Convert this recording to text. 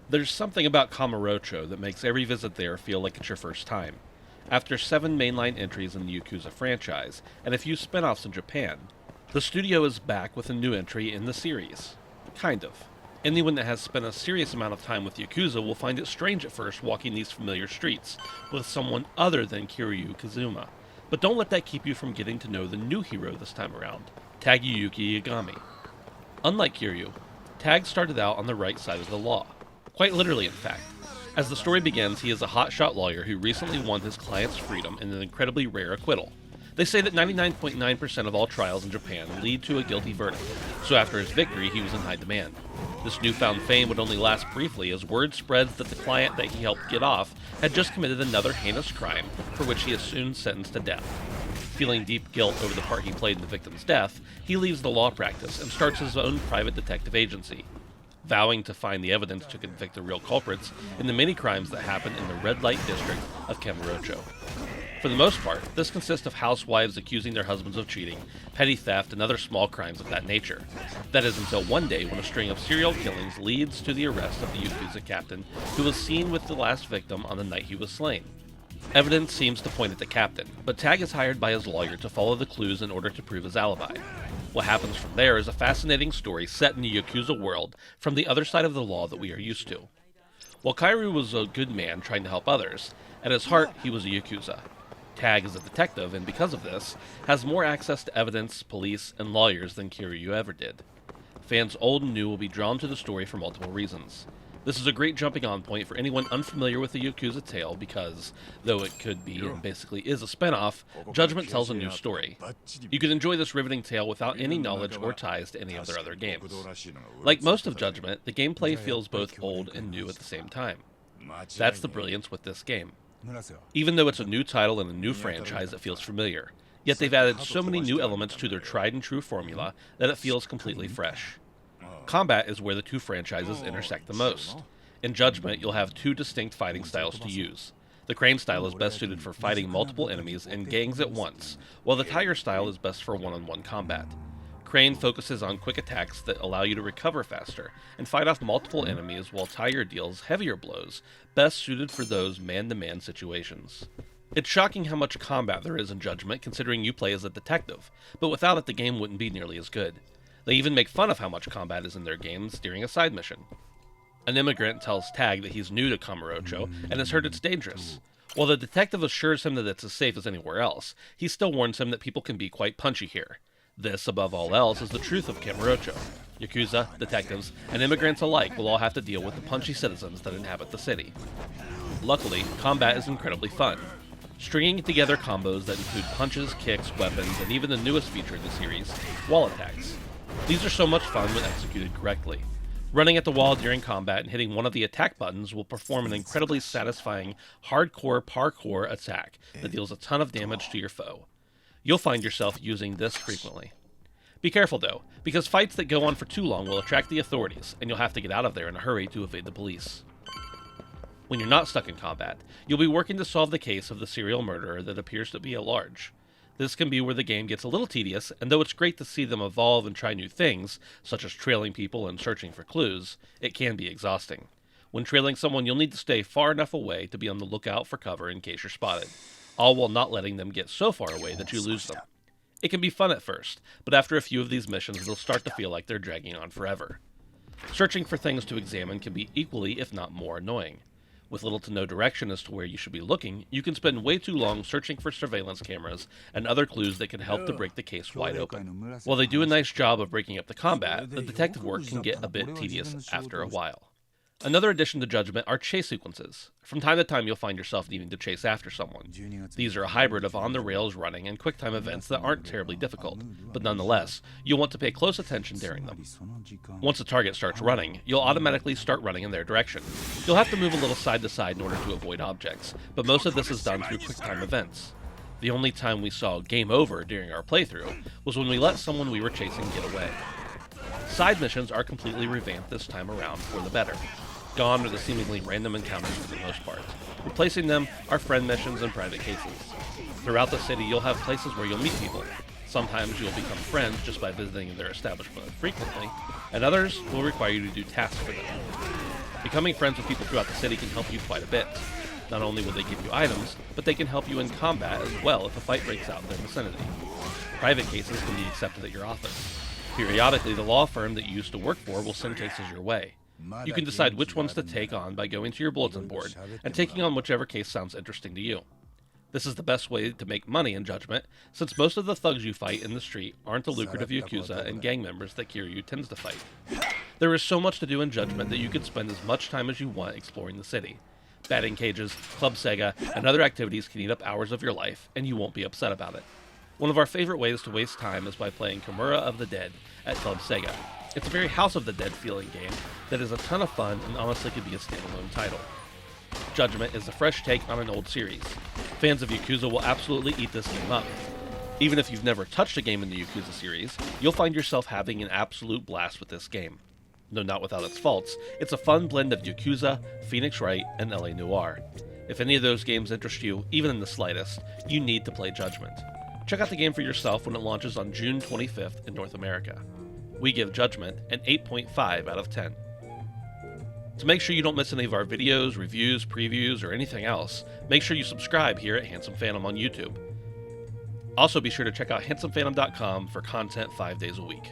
There's something about Kamurocho that makes every visit there feel like it's your first time. After 7 mainline entries in the Yakuza franchise, and a few spin offs in Japan, the studio is back with a new entry in the series. Kind of. Anyone that has spent a serious amount of time with Yakuza will find it strange at first walking these familiar streets with someone other than Kiryu Kazuma. But don't let that keep you from getting to know the new hero this time around, Taguyuki Yagami. Unlike Kiryu, Tag started out on the right side of the law. Quite literally, in fact. As the story begins, he is a hotshot lawyer who recently won his client's freedom in an incredibly rare acquittal. They say that 99.9% of all trials in Japan lead to a guilty verdict, so after his victory, he was in high demand. This newfound fame would only last briefly as word spreads that the client that he helped get off had just committed another heinous crime for which he is soon sentenced to death. Feeling deep guilt over the part he played in the victim's death, he leaves the law practice and starts his own private detective agency, vowing to find the evidence to convict the real culprits in the many crimes that happen in the red light district of Kamurocho. For the most part, this consists of housewives accusing their husbands of cheating, petty theft, and other small crimes of that nature. That is until one day when a string of serial killings leads to the arrest of the Yakuza captain, who was seen with the last victim on the night he was slain. Evidence seems to point at the captain, but Tag is hired by his lawyer to follow the clues in order to prove his alibi. What happens from there is a fascinating story set in the Yakuza world from the other side of the law that we are used to. While Kairu was a good man trying to help others, at his heart he was a Yakuza. Tag is a detective, and because of this, has more access to evidence, police, and lawyers than Kiryu ever did. Fans old and new will be drawn to the story for multiple reasons. This is a great jumping on point for anyone unfamiliar with the Yakuza tale because, though it could be and basically is a spin-off, Judgment tells a new story. You can enjoy this riveting tale without any knowledge or ties to any of their other games. Like most of Judgment, the gameplay feels both old and new at the same time. That's the brilliance with this game. Even though it's a new title and a new franchise, it feels familiar. Yet they've added so many new elements to their tried and true formula that it feels completely fresh. Combat is where the two franchises intersect the most. In Judgment, you'll have two distinct fighting styles to use. The Crane style is best suited for fighting multiple enemies and gangs at once, while the Tiger style is best for one-on-one combat. Crane focuses on quick attacks that allow you to recover faster and fight off multiple enemies, while Tiger deals heavier blows, best suited for those man-to-man situations. It's shocking how much combat there is in Judgment considering you play as a detective, but without it the game wouldn't be nearly as good. They even make fun of how much combat is in their games during a side mission. An immigrant tells Tag that he's new to Kamurocho and has heard it's dangerous. While the detective assures him that it's as safe as anywhere else, he still warns him that people can be quite punchy here. This, above all else, is the truth of Kamurocho. Yakuza, detectives, and immigrants alike will all have to deal with the punchy citizens that inhabit the city. Luckily, combat is incredibly fun. Stringing together combos that include punches, kicks, weapons, and even the newest feature in the series, wall attacks. These are so much fun when executed correctly. Running at the wall during combat and hitting one of the attack buttons will perform an incredibly satisfying hardcore parkour attack that deals a ton of damage to your foe. You'll find yourself using this frequently. Be careful though, because fights that go on for too long will attract the authorities, and you'll have to get out of there in a hurry to evade the police. When you're not stuck in combat, you'll be working to solve the case of the serial murderer that appears to be at large. This can be where the game gets a little tedious, and though it's great to see them evolve and try new things, such as trailing people and searching for clues, it can be exhausting. When trailing someone, you'll need to stay far enough away to be on the lookout for cover in case you're spotted, all while not letting them get so far away that you lose them. It can be fun at first, but after a few of these missions, they'll start to feel like they're dragging on forever. Searching for things to examine can be equally, if not more, annoying. With little to no direction as to where you should be looking, you can spend way too long searching for surveillance cameras and other clues that can help to break the case wide open. While they do a nice job of breaking up the combat, the detective work can get a bit tedious after a while. Another addition to Judgment are chase sequences. From time to time you'll find yourself needing to chase after someone. These are a hybrid of on-the-rails running and quick-time events that aren't terribly difficult, but nonetheless, you'll want to pay close attention during them. Once the target starts running, you'll automatically start running in their direction. You'll have to move a little side to side in order to avoid objects, but most of this is done through quick-time events. The only time we saw game over during our playthrough was when we let someone we were chasing get away. Side missions are completely revamped this time around for the better. Gone are the seemingly random encounters for the most part. Replacing them are friend missions and private cases. Throughout the city, you'll have places where you'll meet people. Sometimes you'll become friends just by visiting their establishment frequently, and others will require you to do tasks for them. Becoming friends with people throughout the city can help you quite a bit. Not only will they give you items, but they can help you in combat as well if a fight breaks out in their vicinity. Private cases can be accepted at your office. Periodically, the law firm that you used to work for will send cases your way. You can decide which ones to take on by going to your bulletin board and taking on whichever case sounds interesting to you. This is the best way to make money in Judgment, since most of the thugs you fight in the street aren't the lucrative Yakuza and gang members that Kiryu tends to fight. There is so much to do in Judgment that you can spend as much time as you want exploring the city. Batting cages, Club Sega, and other activities can eat up hours of your life, and you won't be upset about it. One of our favorite ways to waste time is by playing Kimura of the Dead at Club Sega. It's a very House of the Dead feeling game that is a ton of fun and honestly could be a standalone title. Judgment is a fresh take on an old series. Fans of Yakuza will absolutely eat this game up. Even if you've never touched a game in the Yakuza series, you'll find yourself having an absolute blast with this game. Though not without its faults, it's a fun blend of Yakuza, Phoenix Wright, and LA Noire. If any of those games interest you, even in the slightest, you need to play Judgment. Check out the game for yourself when it launches on June 25th in North America. We give Judgment an 8.5 out of 10. To make sure you don't miss any of our videos, reviews, previews, or anything else, make sure you subscribe here at Handsome Phantom on YouTube. Also be sure to check out handsomephantom.com for content 5 days a week.